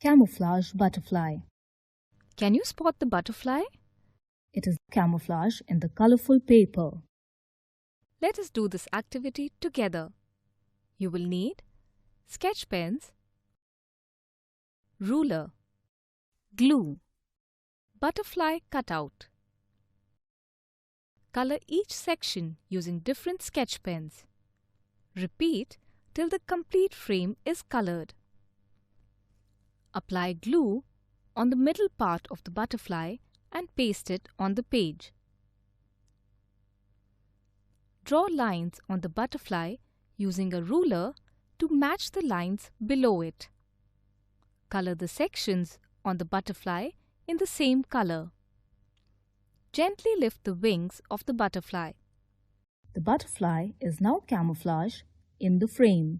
Camouflage butterfly. Can you spot the butterfly? It is camouflage in the colorful paper. Let us do this activity together. You will need sketch pens, ruler, glue, butterfly cutout. Color each section using different sketch pens. Repeat till the complete frame is colored. Apply glue on the middle part of the butterfly and paste it on the page. Draw lines on the butterfly using a ruler to match the lines below it. Color the sections on the butterfly in the same color. Gently lift the wings of the butterfly. The butterfly is now camouflaged in the frame.